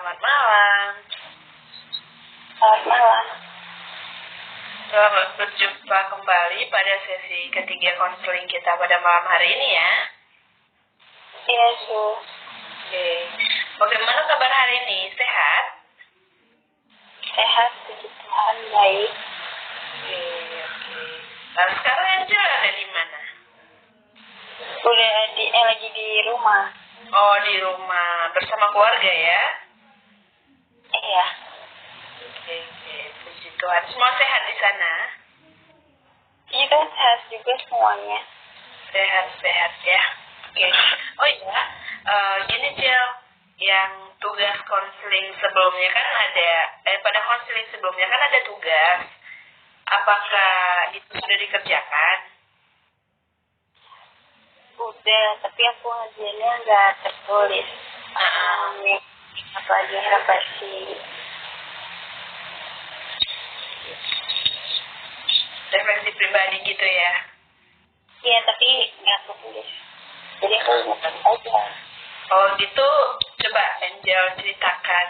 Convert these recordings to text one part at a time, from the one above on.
selamat malam. Selamat malam. Selamat berjumpa kembali pada sesi ketiga konseling kita pada malam hari ini ya. Iya, Su. Oke. Bagaimana kabar hari ini? Sehat? Sehat, puji Tuhan, baik. Oke. Lalu sekarang Angel ada di mana? Udah lagi di rumah. Oh, di rumah bersama keluarga ya? Iya. Oke. Puji Tuhan. Semua sehat di sana? Kita sehat juga semuanya. Sehat ya. Oke. Oh iya, gini Cil, yang tugas konseling sebelumnya kan ada, pada konseling sebelumnya kan ada tugas. Apakah itu sudah dikerjakan? Udah, tapi aku ngajarnya nggak tertulis. Apa aja refleksi. Refleksi pribadi gitu ya? Iya, tapi nggak tertulis. Jadi aku ingat aja. Oh gitu, coba Angel ceritakan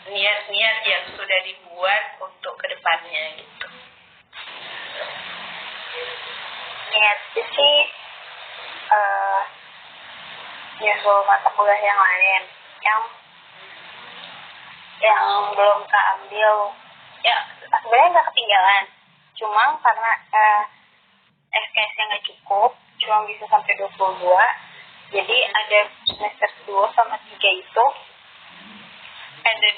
niat-niat yang sudah dibuat untuk kedepannya gitu. Niatnya sih nyusul mata kuliah yang lain yang belum keambil. Ya sebenarnya nggak ketinggalan, cuma karena SKS-nya nggak cukup, cuma bisa sampai 22. Jadi ada semester 2 sama 3 itu ada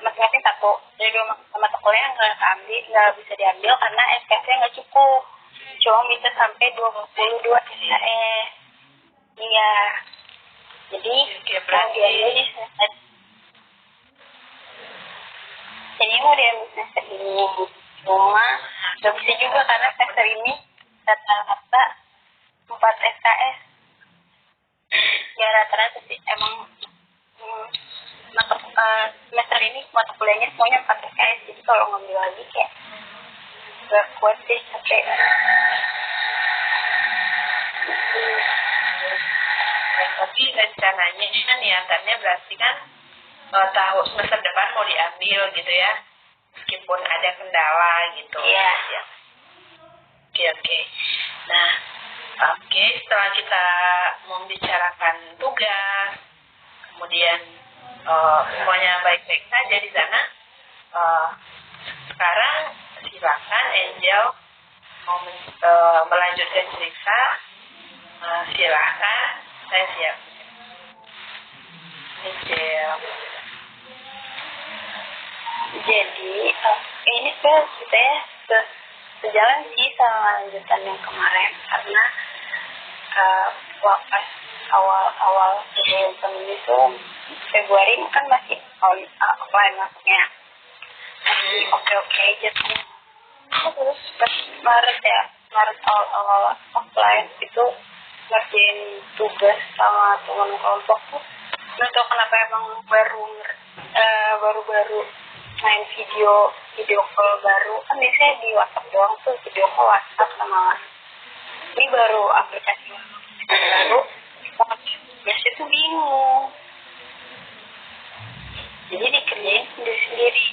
masing-masing satu. Jadi 2 mata kuliah yang nggak bisa diambil karena SKS-nya nggak cukup, cuma bisa sampai 22 SKS. Iya. Jadi yang diambil di semester mau diambil semester ini, cuma nggak bisa juga karena semester ini rata-rata 4 SKS. Ya rata-rata sih emang semester ini mata kuliahnya semuanya 4 SKS. Jadi kalau ngambil lagi kayak gak kuat sih, capek. Tapi rencananya kan niatannya berarti kan tahun semester depan mau diambil gitu ya, meskipun ada kendala gitu. Iya. Oke. Nah, setelah kita membicarakan tugas, kemudian semuanya baik-baik saja di sana. Sekarang silakan Angel mau melanjutkan cerita. Silakan, saya siap. Angel. Jadi ini sebenarnya sejalan sih sama lanjutan yang kemarin, karena pas awal sebelum pandemi itu Februari kan masih offline masuknya, masih oke aja tuh. Terus pas Maret awal offline itu ngerjain tugas sama teman kelompok tuh, nggak tahu kenapa emang baru main video call baru. Kan biasanya di WhatsApp doang tuh, video call WhatsApp sama ini baru aplikasi baru. Biasanya tuh bingung, jadi dikerjain sendiri-sendiri.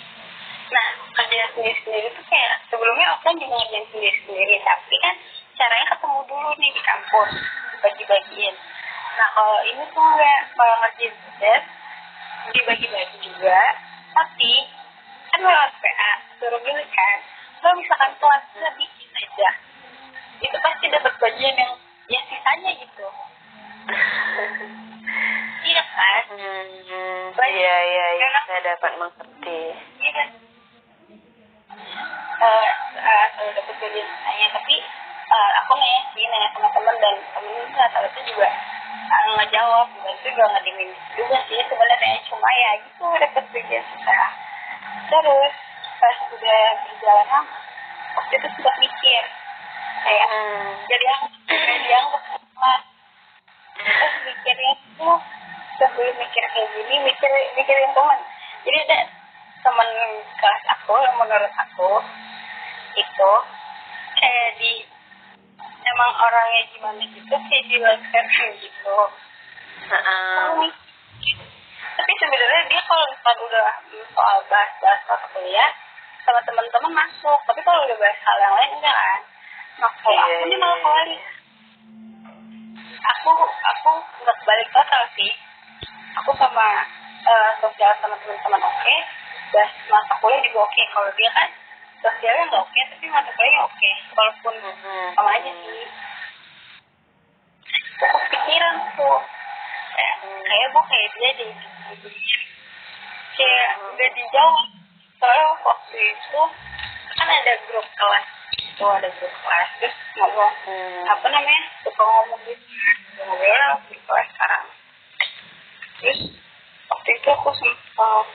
Nah, kerja sendiri-sendiri tuh kayak sebelumnya offline juga ngerjain sendiri-sendiri, tapi kan caranya ketemu dulu nih di kampus, dibagi-bagiin. Nah, kalau ini tuh nggak, kalau ngerjain tugas dibagi-bagi juga, tapi kan lewat PA, suruh pilih kan. Kalau misalkan telat sedikit aja, itu pasti dapat bagian yang ya sisanya gitu. Iya kan? Iya, saya dapat mengerti. Iya. Dapat bagian sisanya, tapi aku nanya sama teman, dan temen itu juga ngejawab, itu juga ngedimin juga sih sebenarnya, cuma ya gitu dapat bagian sisa. Terus pas udah berjalan lama, waktu itu sudah mikir kayak jadi yang pertama, terus mikirnya tuh sebelum mikir kayak gini mikirin teman. Jadi ada teman kelas aku yang menurut aku itu kayak emang orangnya gimana gitu, kayak di website gitu. Terus Tapi sebenarnya dia kalau misalkan udah soal bahas-bahas mata kuliah sama teman-teman masuk, tapi kalau udah bahas hal yang lain enggak kan. Nah kalau aku nih malah kebalik. Aku nggak balik total sih. Aku sama sosial sama teman-teman oke, bahas mata kuliah juga oke. Kalau dia kan sosialnya nggak oke, tapi mata kuliahnya oke. Walaupun sama aja sih. Aku pikiran tuh, kayak gue kayak dia deh. Kayak udah dijawab. Soalnya waktu itu kan ada grup kelas. Ada grup kelas terus ngomong apa namanya suka ngomong gitu ngobrol di kelas sekarang. Terus waktu itu aku sempat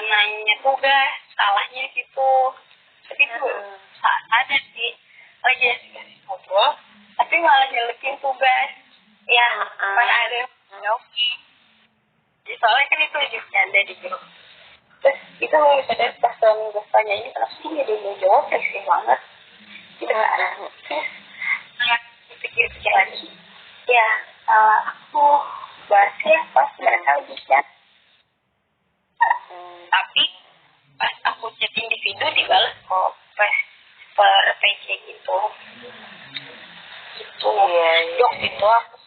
nanya tugas salahnya gitu, tapi itu saat ada sih lagi asik ngobrol tapi malah nyelekin tugas ya mana ada oke. Soalnya kan itu lagi bercanda di grup. Terus itu misalnya pas gue tanya ini kenapa sih dia mau jawab fleksibel banget gitu kan. Terus pikir-pikir lagi ya aku bahasnya pas mereka lagi chat, tapi pas aku chat individu dibalas kok pas per PC gitu dok gitu aku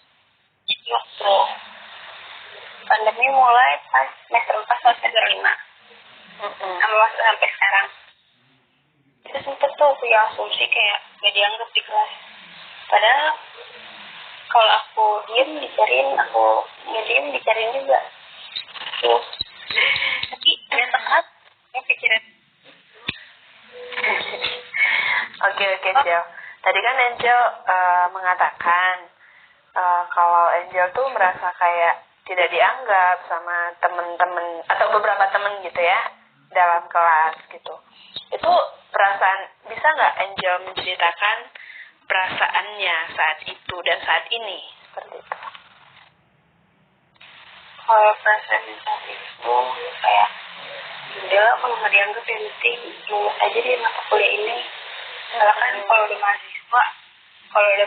jadi waktu pandemi mulai pas semester 4 semester 5 sampai sekarang itu sempet tuh punya asumsi kayak gak dianggap di kelas, padahal kalau aku diem dicariin, aku ngediem dicariin juga tuh. Tapi gak tepat yang pikiran. Oke, Angel. Tadi kan Angel mengatakan kalau Angel tuh merasa kayak tidak dianggap sama temen-temen atau beberapa temen gitu ya dalam kelas gitu. Itu perasaan, bisa nggak Angel menceritakan perasaannya saat itu dan saat ini seperti itu? Kalau perasaan saat itu kayak udah kalau nggak dianggap yang penting lulus aja di mata kuliah ini. Soalnya kan kalau udah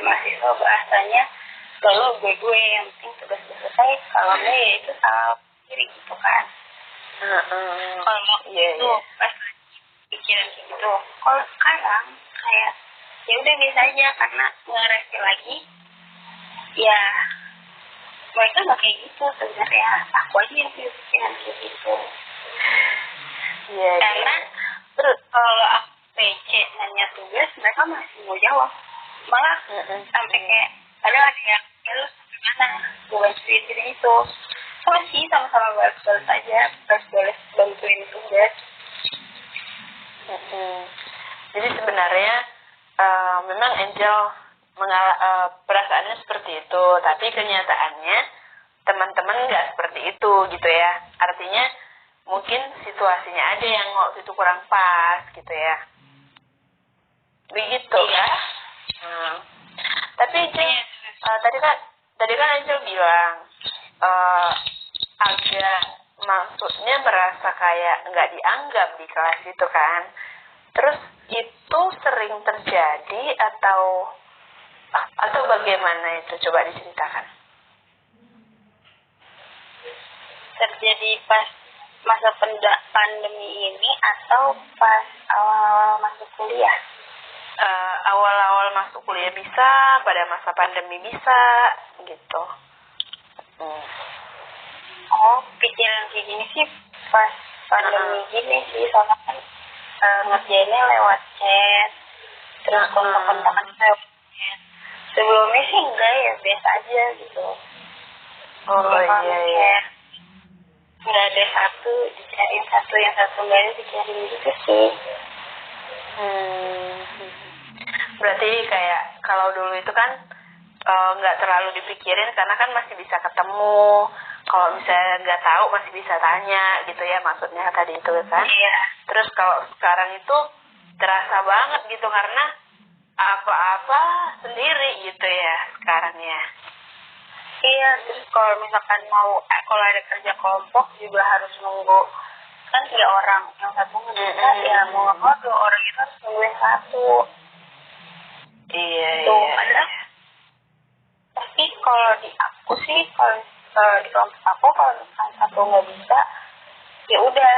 mahasiswa bahasanya lalu gue yang penting tugas selesai, kalau enggak ya itu salah diri gitu kan. Kalau itu pas pikiran gitu. Kalau sekarang kayak ya udah biasa aja karena ngerespon lagi ya mereka nggak kayak gitu sebenarnya, aku aja yang pikiran kayak gitu. Karena terus kalau aku PC nanya tugas mereka masih mau jawab, malah sampai kayak ada yang lu gimana gue bantuin gitu itu sama sih sama-sama balas aja balas bantuin tugas. Jadi sebenarnya memang Angel perasaannya seperti itu, tapi kenyataannya teman-teman nggak seperti itu gitu ya. Artinya mungkin situasinya aja yang waktu itu kurang pas gitu ya. Begitu ya. Tapi tadi kan Angel bilang agak maksudnya merasa kayak nggak dianggap di kelas itu kan. Terus itu sering terjadi atau bagaimana itu, coba diceritakan. Terjadi pas masa pandemi ini atau pas awal masuk kuliah? Awal-awal masuk kuliah bisa, pada masa pandemi bisa gitu. Oh, pikiran kayak gini sih pas pandemi gini sih, soalnya kan ngerjainnya lewat chat, terus kontak-kontakan lewat chat. Sebelumnya sih enggak ya, biasa aja gitu. Iya. Nggak ada satu dicariin satu, yang satu nggak ada dicariin gitu sih. Berarti kayak kalau dulu itu kan nggak terlalu dipikirin karena kan masih bisa ketemu. Kalau misalnya nggak tahu masih bisa tanya gitu ya, maksudnya tadi itu kan. Iya. Terus kalau sekarang itu terasa banget gitu karena apa-apa sendiri gitu ya sekarang ya. Iya, terus kalau misalkan kalau ada kerja kelompok juga harus nunggu kan 3 orang, yang satu ngerjain ya mau nggak mau 2 orang itu harus nungguin satu. Iya. Tuh, ada Tapi kalau di aku sih, kalau di kelompok aku kalau misalkan satu nggak bisa, ya udah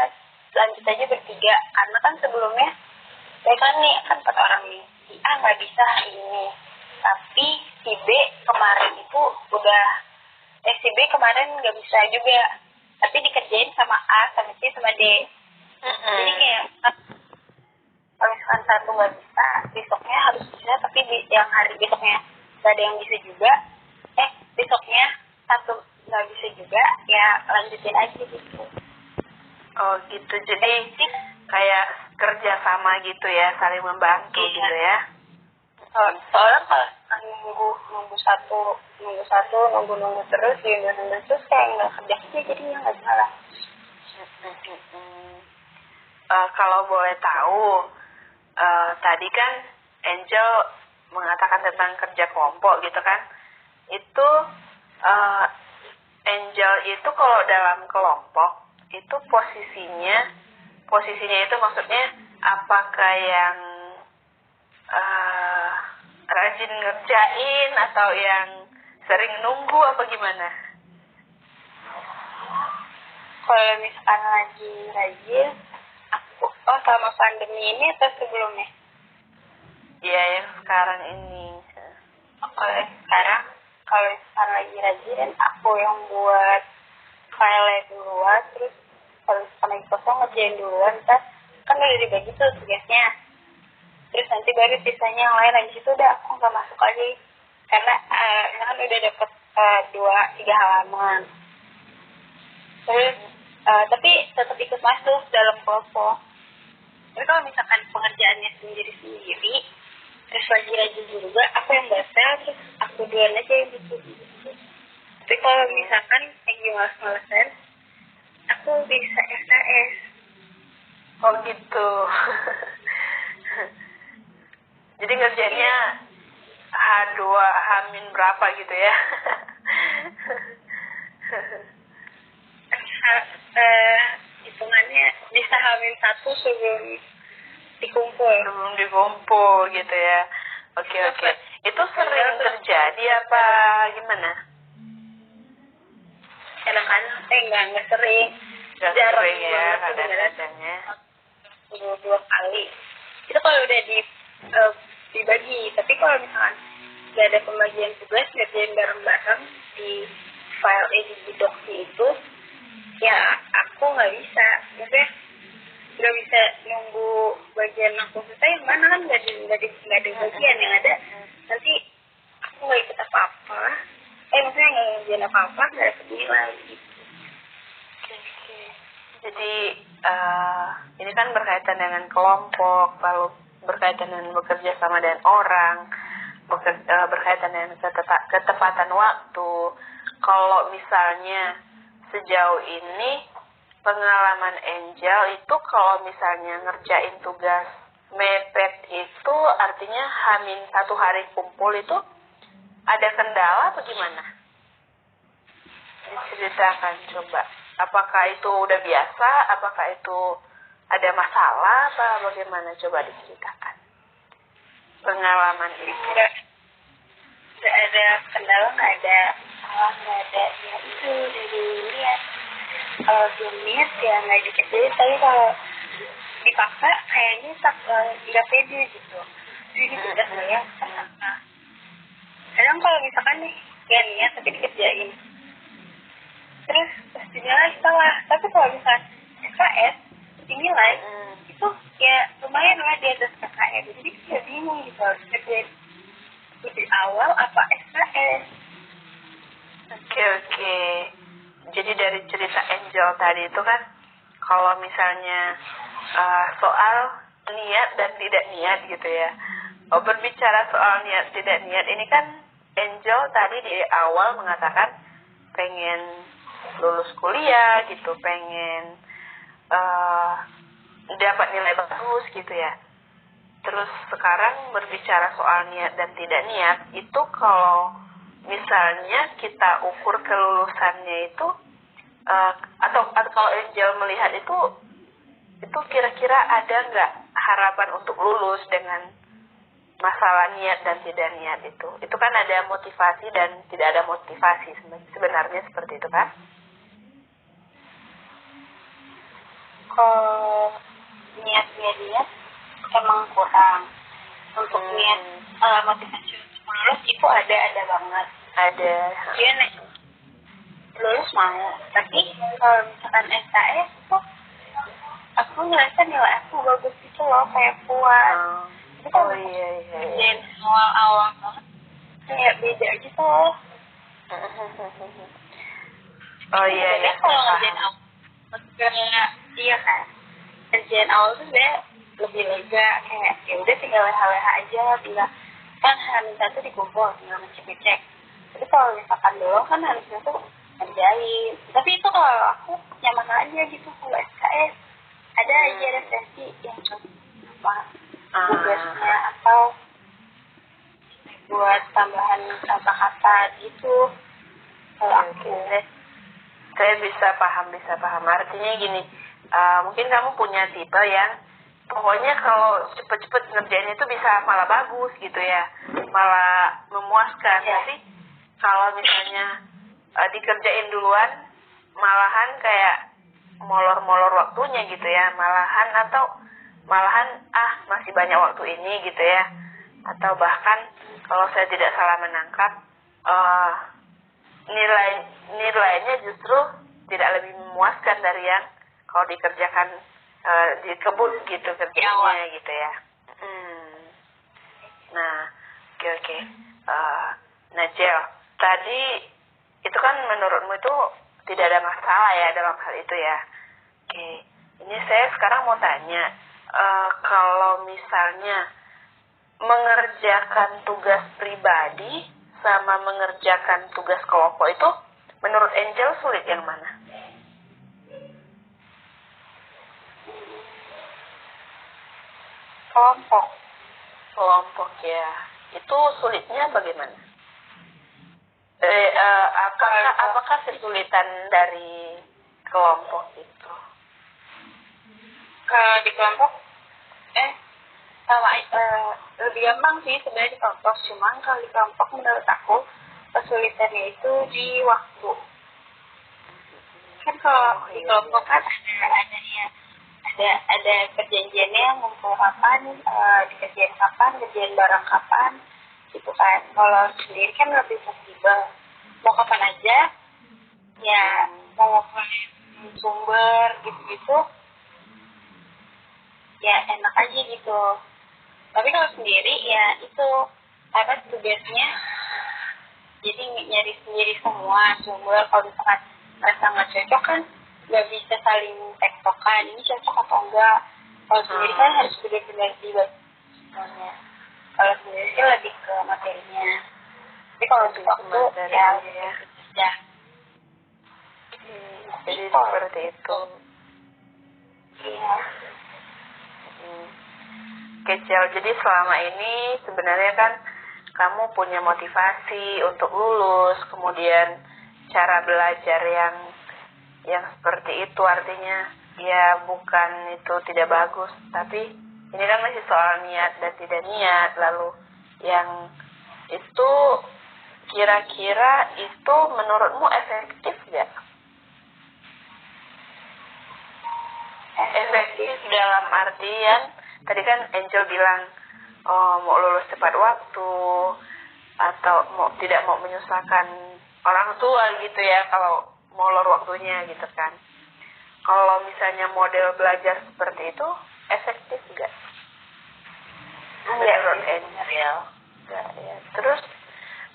lanjut aja bertiga. Karena kan sebelumnya saya kan nih kan 4 orang nih, si A nggak bisa hari ini, tapi si B kemarin itu udah si B kemarin nggak bisa juga, tapi dikerjain sama A, sama C, sama D. Jadi kayak kalau misalkan satu nggak bisa, besoknya harus bisa, tapi yang hari besoknya nggak ada yang bisa juga, besoknya satu nggak bisa juga, ya lanjutin aja gitu. Oh gitu, jadi kayak kerja sama gitu ya, saling membantu Iya. gitu ya. Soalnya kalau nunggu terus kayak nggak kerja aja, jadinya nggak salah. Kalau boleh tahu, tadi kan Angel mengatakan tentang kerja kelompok gitu kan. Itu Angel itu kalau dalam kelompok itu posisinya itu maksudnya apakah yang rajin ngerjain atau yang sering nunggu apa gimana? Kalau misalkan lagi rajin, aku sama pandemi ini atau sebelumnya? Iya, yang sekarang ini. Sekarang kalau misalkan lagi rajin, aku yang buat file duluan, terus kalau misalkan lagi kosong ngerjain duluan, kan udah dibagi tuh tugasnya. Terus nanti baru sisanya yang lain, habis itu udah aku nggak masuk lagi karena kan udah dapet 2-3 halaman. Terus tapi tetap ikut masuk dalam kelompok. Tapi kalau misalkan pengerjaannya sendiri, terus lagi rajin juga, aku yang baca, terus aku duluan aja yang bikin. Tapi kalau misalkan lagi males-malesan, aku bisa SKS. Oh gitu. Jadi ngerjainnya H2, H-min berapa gitu ya? Hitungannya bisa H-1 sebelum dikumpul gitu ya. Oke. Itu sering terjadi apa gimana? Kadang-kadang nggak sering. Gak sering ya kadang-kadangnya. 2 kali. Itu kalau udah dibagi. Tapi kalau misalkan nggak ada pembagian tugas, ngerjain bareng-bareng di file edit docs itu, ya aku nggak bisa. Maksudnya nggak bisa nunggu bagian aku selesai, mana kan nggak ada bagian yang ada. Nanti aku nggak ikut apa-apa. Maksudnya nggak ngerjain apa-apa, nggak dapet nilai gitu. Jadi ini kan berkaitan dengan kelompok, lalu berkaitan dengan bekerja sama dengan orang, berkaitan dengan ketepatan waktu. Kalau misalnya sejauh ini pengalaman Angel itu kalau misalnya ngerjain tugas mepet itu artinya H-1 hari kumpul itu ada kendala atau gimana? Diceritakan coba. Apakah itu udah biasa? Apakah itu ada masalah? Apa bagaimana? Coba diceritakan pengalaman itu. Nggak ada kendala, nggak ada salah, nggak ada ya itu dari lihat. Kalau belum niat ya nggak dikerjain, tapi kalau dipaksa kayaknya nggak pede gitu. Jadi udah saya kadang kalau misalkan nih ya niat tapi dikerjain, terus dinilai salah. Tapi kalau misalkan SKS dinilai itu ya lumayan lah di atas KKM, jadi kita bingung gitu harus kerjain lebih awal apa SKS. Oke. Jadi dari cerita Angel tadi itu kan kalau misalnya soal niat dan tidak niat gitu ya. Berbicara soal niat tidak niat ini kan Angel tadi di awal mengatakan pengen lulus kuliah gitu, pengen dapat nilai bagus gitu ya. Terus sekarang berbicara soal niat dan tidak niat, itu kalau misalnya kita ukur kelulusannya itu atau kalau Angel melihat itu kira-kira ada nggak harapan untuk lulus dengan masalah niat dan tidak niat itu kan ada motivasi dan tidak ada motivasi, sebenarnya seperti itu kan? Kalau niat emang kurang. Untuk niat motivasi untuk lulus itu ada banget. Ada. Iya nih, lulus mau, tapi kalau misalkan SKS tuh aku ngerasa nilai aku bagus gitu loh, kayak puas. Oh iya. Dan awal-awal banget kayak beda gitu loh. Oh iya. Kalau ngerjain awal, maksudnya iya kan, kerjaan awal tuh sebenarnya lebih lega, kayak ya udah tinggal leha-leha aja, tinggal kan H-1 dikumpul, tinggal ngecek-ngecek. Tapi kalau misalkan dulu kan harusnya tuh ngerjain. Tapi itu kalau aku nyaman aja gitu. Kalau SKS ada aja referensi yang apa tugasnya atau buat tambahan kata-kata gitu. Kalau aku saya bisa paham. Artinya gini, mungkin kamu punya tipe yang pokoknya kalau cepet-cepet ngerjain itu bisa malah bagus gitu ya, malah memuaskan. Tapi kalau misalnya dikerjain duluan, malahan kayak molor-molor waktunya gitu ya, malahan masih banyak waktu ini gitu ya, atau bahkan kalau saya tidak salah menangkap nilainya justru tidak lebih memuaskan dari yang kalau dikerjakan dikebut gitu kerjanya gitu ya. Nah, oke. Najel, tadi itu kan menurutmu itu tidak ada masalah ya dalam hal itu ya. Oke, ini saya sekarang mau tanya, kalau misalnya mengerjakan tugas pribadi sama mengerjakan tugas kelompok itu, menurut Angel sulit yang mana? Kelompok ya. Itu sulitnya bagaimana? Apakah kesulitan dari kelompok itu? Kalau di kelompok sama lebih gampang sih sebenarnya di kelompok. Cuman kalau di kelompok menurut aku kesulitannya itu di waktu. Kan kalau di kelompok kan ada perjanjiannya ngumpul kapan, dikerjain kapan, kerjain bareng kapan, gitu kan. Kalau sendiri kan lebih fleksibel, mau kapan aja, ya mau ngumpulin sumber gitu-gitu, ya enak aja gitu. Tapi kalau sendiri ya itu apa tugasnya, jadi nyari sendiri semua sumber. Kalau misalkan merasa nggak cocok kan nggak bisa saling tektokan, ini cocok atau enggak. Kalau sendiri kan harus benar-benar dibuat semuanya. Kalau sendiri sih lebih ke materinya. Tapi kalau untuk waktu ya. Jadi seperti itu. Iya. Kecil. Jadi selama ini sebenarnya kan kamu punya motivasi untuk lulus, kemudian cara belajar yang seperti itu, artinya ya bukan itu tidak bagus, tapi ini kan masih soal niat dan tidak niat. Lalu yang itu kira-kira itu menurutmu efektif gak? Efektif dalam artian tadi kan Angel bilang mau lulus tepat waktu atau tidak mau menyusahkan orang tua gitu ya kalau molor waktunya gitu kan. Kalau misalnya model belajar seperti itu efektif enggak? Menurut Angel. Enggak ya. Terus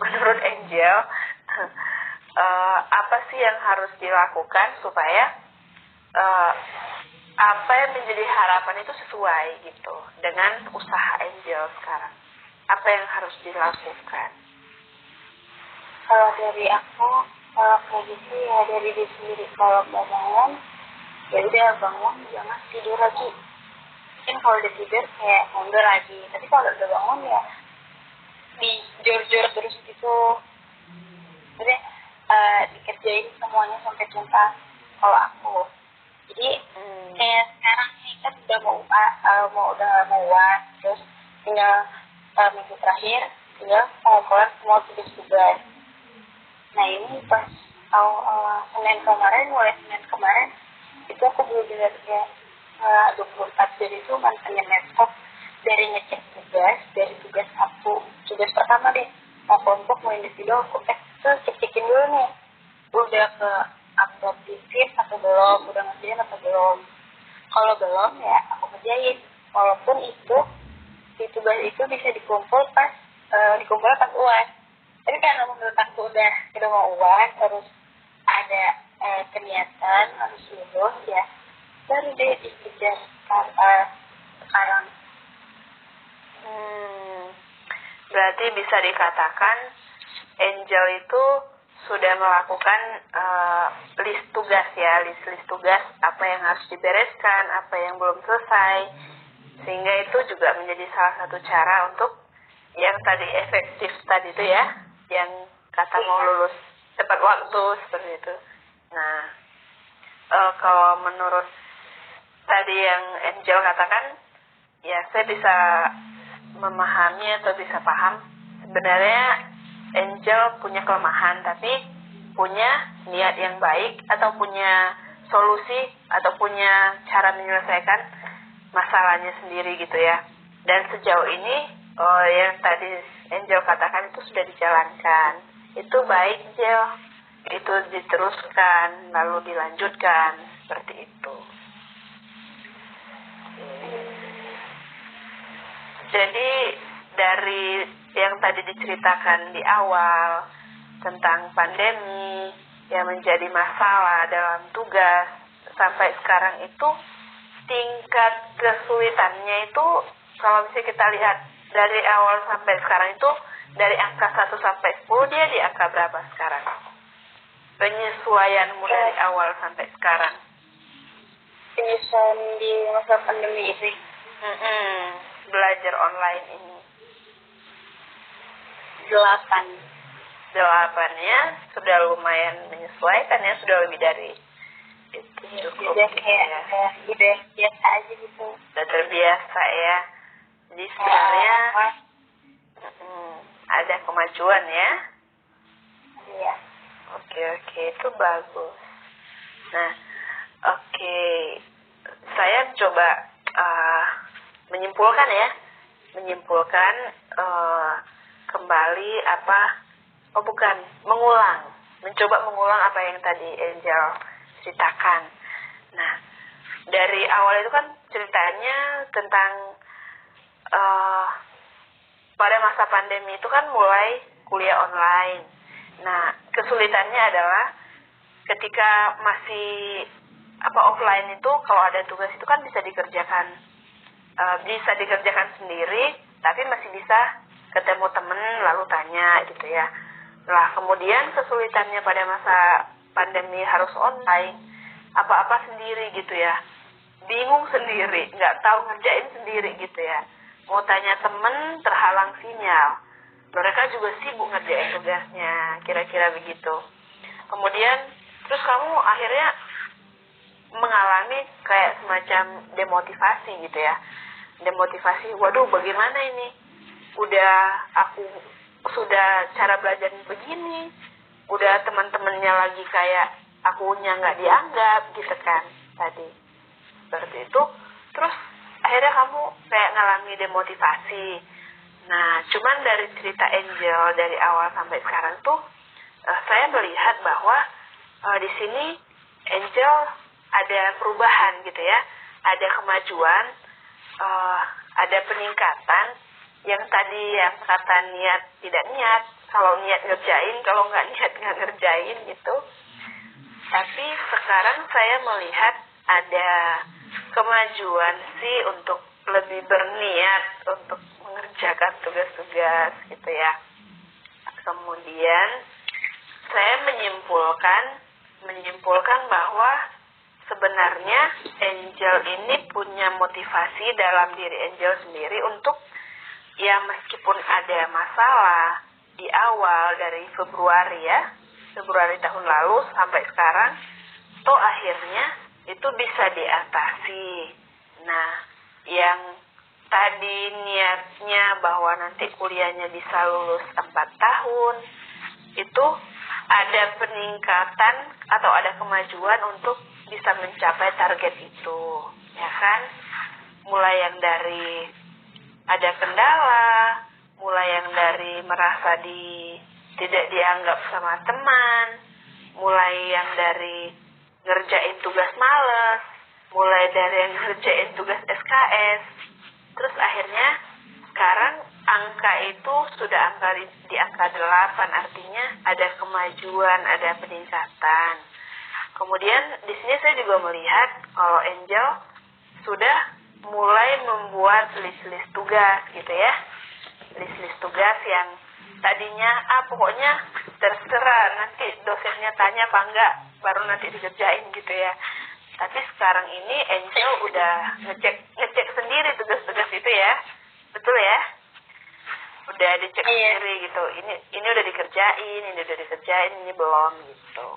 menurut Angel apa sih yang harus dilakukan supaya apa yang menjadi harapan itu sesuai gitu dengan usaha Angel sekarang? Apa yang harus dilakukan? Kalau dari aku, kalau kayak gitu ya dari diri sendiri. Kalau mau bangun, ya udah bangun, jangan tidur lagi. Mungkin kalau udah tidur kayak mundur lagi. Tapi kalau udah bangun ya dijor-jor terus gitu. Jadi dikerjain semuanya sampai tuntas. Kalau aku, jadi kayak sekarang nih kan udah mau UAS, terus tinggal minggu terakhir tinggal pengumpulan semua tugas-tugas. Nah ini pas mulai Senin kemarin itu aku benar-benar ya 24 jam itu mantengin laptop dari ngecek tugas, dari tugas pertama deh mau kelompok mau individu aku cek-cekin dulu nih udah ke upload di Fit atau belum, udah ngerjain atau belum. Kalau belum ya aku kerjain, walaupun itu di tugas itu bisa dikumpul pas UAS. Tapi karena menurut aku udah mau UAS terus ada kegiatan harus lulus ya baru deh dikejar sekarang. Berarti bisa dikatakan Angel itu sudah melakukan list tugas ya, list tugas apa yang harus dibereskan, apa yang belum selesai, sehingga itu juga menjadi salah satu cara untuk yang tadi efektif tadi itu ya, yang kata mau lulus tepat waktu seperti itu. Nah, kalau menurut tadi yang Angel katakan, ya saya bisa memahami atau bisa paham sebenarnya Angel punya kelemahan tapi punya niat yang baik atau punya solusi atau punya cara menyelesaikan masalahnya sendiri gitu ya. Dan sejauh ini yang tadi Angel katakan itu sudah dijalankan. Itu baik Angel, itu diteruskan lalu dilanjutkan seperti itu. Jadi dari yang tadi diceritakan di awal tentang pandemi yang menjadi masalah dalam tugas sampai sekarang itu tingkat kesulitannya itu kalau bisa kita lihat dari awal sampai sekarang itu dari angka 1 sampai 10 dia di angka berapa sekarang? Penyesuaianmu dari awal sampai sekarang? Penyesuaian di masa pandemi ini. Belajar online ini 8 ya, sudah lumayan menyesuaikan ya, sudah lebih dari itu cukup udah kayak ya. Udah biasa aja gitu, Sudah terbiasa ya. Jadi sebenarnya ada kemajuan ya. Iya. Oke, itu bagus. Nah, saya coba menyimpulkan kembali mencoba mengulang apa yang tadi Angel ceritakan. Nah, dari awal itu kan ceritanya tentang pada masa pandemi itu kan mulai kuliah online. Nah, kesulitannya adalah ketika masih offline itu kalau ada tugas itu kan bisa dikerjakan sendiri, tapi masih bisa ketemu temen lalu tanya gitu ya. Nah, kemudian kesulitannya pada masa pandemi harus online, apa-apa sendiri gitu ya. Bingung sendiri, nggak tahu ngerjain sendiri gitu ya. Mau tanya temen, terhalang sinyal. Mereka juga sibuk ngerjain tugasnya, kira-kira begitu. Kemudian, terus kamu akhirnya mengalami kayak semacam demotivasi gitu ya. Demotivasi, waduh bagaimana ini? Sudah cara belajarnya begini, udah teman-temannya lagi kayak akunya nggak dianggap gitu kan tadi. Seperti itu, terus akhirnya kamu kayak ngalami demotivasi. Nah, cuman dari cerita Angel dari awal sampai sekarang tuh, saya melihat bahwa di sini Angel ada perubahan gitu ya, ada kemajuan, ada peningkatan. Yang tadi yang kata niat tidak niat, kalau niat ngerjain, kalau nggak niat nggak ngerjain gitu. Tapi sekarang saya melihat ada kemajuan sih untuk lebih berniat untuk mengerjakan tugas-tugas gitu ya. Kemudian saya menyimpulkan bahwa sebenarnya Angel ini punya motivasi dalam diri Angel sendiri untuk ya meskipun ada masalah di awal dari Februari tahun lalu sampai sekarang, toh akhirnya itu bisa diatasi. Nah, yang tadi niatnya bahwa nanti kuliahnya bisa lulus 4 tahun, itu ada peningkatan atau ada kemajuan untuk bisa mencapai target itu, ya kan? Mulai yang dari ada kendala, mulai yang dari merasa tidak dianggap sama teman, mulai yang dari ngerjain tugas males, mulai dari yang ngerjain tugas SKS, terus akhirnya sekarang angka itu sudah di angka 8, artinya ada kemajuan, ada peningkatan. Kemudian di sini saya juga melihat kalau Angel sudah mulai membuat list-list tugas gitu ya. List-list tugas yang tadinya pokoknya terserah nanti dosennya tanya apa enggak baru nanti dikerjain gitu ya. Tapi sekarang ini Angel udah ngecek sendiri tugas-tugas itu ya. Betul ya? Udah dicek sendiri gitu. Ini udah dikerjain, ini belum gitu.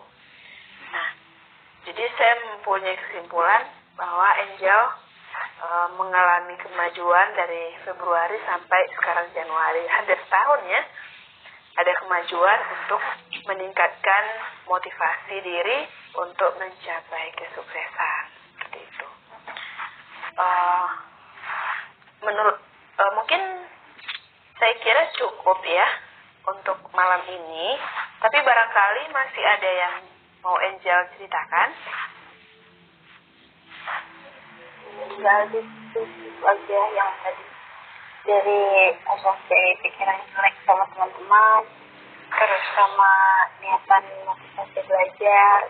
Nah, jadi saya mempunyai kesimpulan bahwa Angel mengalami kemajuan dari Februari sampai sekarang Januari, hampir setahun ya. Ada kemajuan untuk meningkatkan motivasi diri untuk mencapai kesuksesan seperti itu. Menurut mungkin saya kira cukup ya untuk malam ini, tapi barangkali masih ada yang mau Angel ceritakan. Tinggal itu aja yang tadi dari pikiran jelek sama teman-teman, terus sama niatan motivasi belajar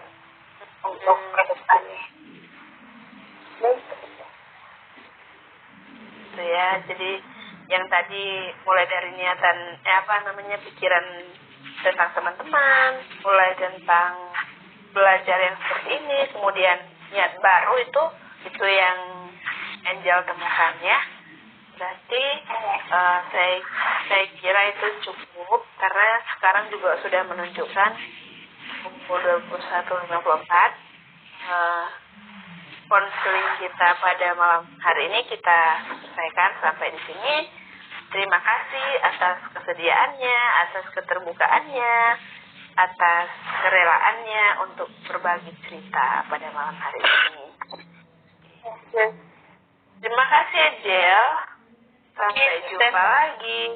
untuk ke depannya. Itu ya, jadi yang tadi mulai dari niatan pikiran tentang teman-teman, mulai tentang belajar yang seperti ini, kemudian niat baru itu yang Angel temukan ya. Berarti saya kira itu cukup karena sekarang juga sudah menunjukkan pukul 21.54. Konseling kita pada malam hari ini kita selesaikan sampai di sini. Terima kasih atas kesediaannya, atas keterbukaannya, atas kerelaannya untuk berbagi cerita pada malam hari ini. Terima kasih Angel. Sampai jumpa lagi.